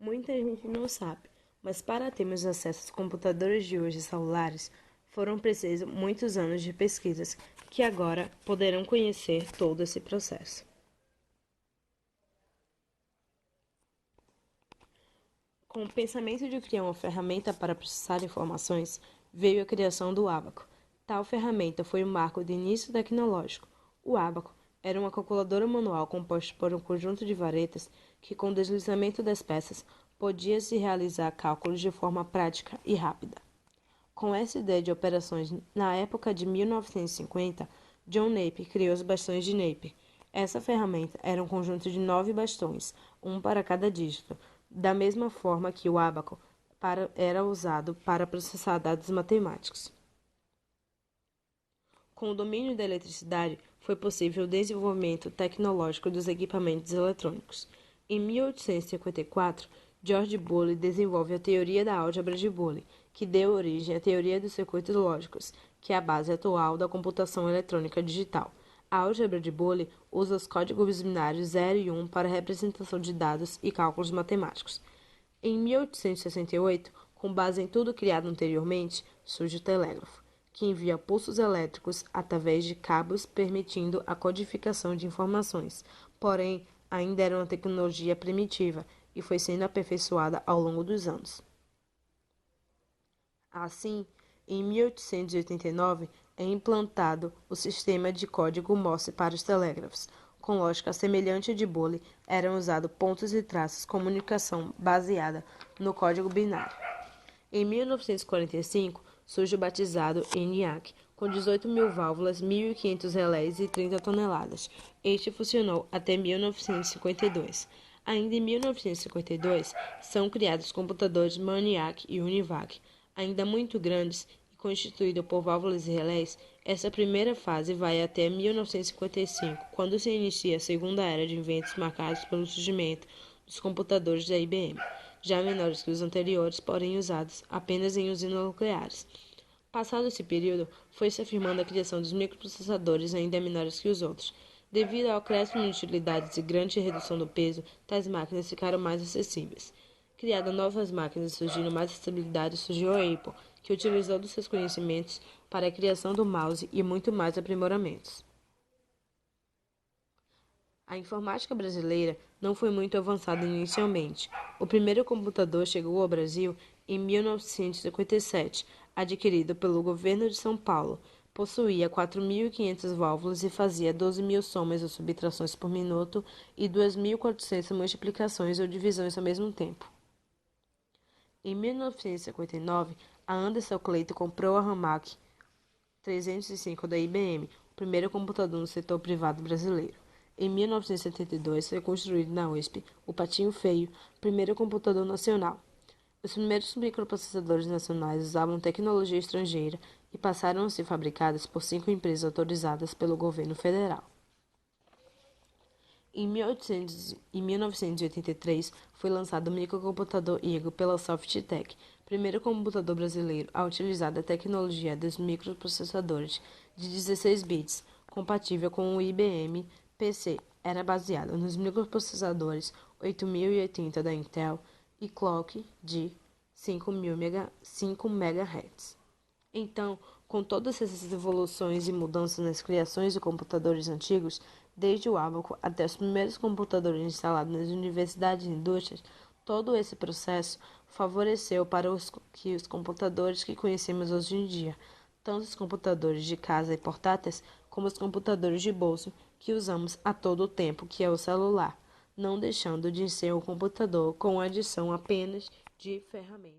Muita gente não sabe, mas para termos acesso aos computadores de hoje celulares, foram precisos muitos anos de pesquisas que agora poderão conhecer todo esse processo. Com o pensamento de criar uma ferramenta para processar informações, veio a criação do ábaco. Tal ferramenta foi o marco de início tecnológico. O ábaco era uma calculadora manual composta por um conjunto de varetas que, com o deslizamento das peças, podia-se realizar cálculos de forma prática e rápida. Com essa ideia de operações, na época de 1950, John Napier criou os bastões de Napier. Essa ferramenta era um conjunto de 9 bastões, um para cada dígito, da mesma forma que o ábaco era usado para processar dados matemáticos. Com o domínio da eletricidade, foi possível o desenvolvimento tecnológico dos equipamentos eletrônicos. Em 1854, George Boole desenvolve a teoria da álgebra de Boole, que deu origem à teoria dos circuitos lógicos, que é a base atual da computação eletrônica digital. A álgebra de Boole usa os códigos binários 0 e 1 para a representação de dados e cálculos matemáticos. Em 1868, com base em tudo criado anteriormente, surge o telégrafo, que envia pulsos elétricos através de cabos, permitindo a codificação de informações. Porém, ainda era uma tecnologia primitiva e foi sendo aperfeiçoada ao longo dos anos. Assim, em 1889, é implantado o sistema de código Morse para os telégrafos. Com lógica semelhante à de Boole, eram usados pontos e traços, comunicação baseada no código binário. Em 1945, surge o batizado ENIAC, com 18 mil válvulas, 1.500 relés e 30 toneladas. Este funcionou até 1952. Ainda em 1952, são criados os computadores MANIAC e UNIVAC. Ainda muito grandes e constituídos por válvulas e relés, essa primeira fase vai até 1955, quando se inicia a segunda era de inventos marcados pelo surgimento dos computadores da IBM, já menores que os anteriores, porém usados apenas em usinas nucleares. Passado esse período, foi-se afirmando a criação dos microprocessadores ainda menores que os outros. Devido ao acréscimo de utilidades e grande redução do peso, tais máquinas ficaram mais acessíveis. Criadas novas máquinas e surgindo mais estabilidade, surgiu a Apple, que utilizou dos seus conhecimentos para a criação do mouse e muito mais aprimoramentos. A informática brasileira não foi muito avançada inicialmente. O primeiro computador chegou ao Brasil em 1957, adquirido pelo governo de São Paulo. Possuía 4.500 válvulas e fazia 12.000 somas ou subtrações por minuto e 2.400 multiplicações ou divisões ao mesmo tempo. Em 1959, a Anderson Clayton comprou a Ramac 305 da IBM, o primeiro computador no setor privado brasileiro. Em 1972, foi construído na USP o Patinho Feio, primeiro computador nacional. Os primeiros microprocessadores nacionais usavam tecnologia estrangeira e passaram a ser fabricados por 5 empresas autorizadas pelo governo federal. Em 1983, foi lançado o microcomputador Eagle pela Softtech, primeiro computador brasileiro a utilizar a tecnologia dos microprocessadores de 16 bits, compatível com o IBM PC. Era baseado nos microprocessadores 8080 da Intel e clock de 5 MHz. Então, com todas essas evoluções e mudanças nas criações de computadores antigos, desde o ábaco até os primeiros computadores instalados nas universidades e indústrias, todo esse processo favoreceu para que os computadores que conhecemos hoje em dia, tanto os computadores de casa e portáteis, como os computadores de bolso que usamos a todo o tempo, que é o celular, não deixando de ser um computador com adição apenas de ferramentas.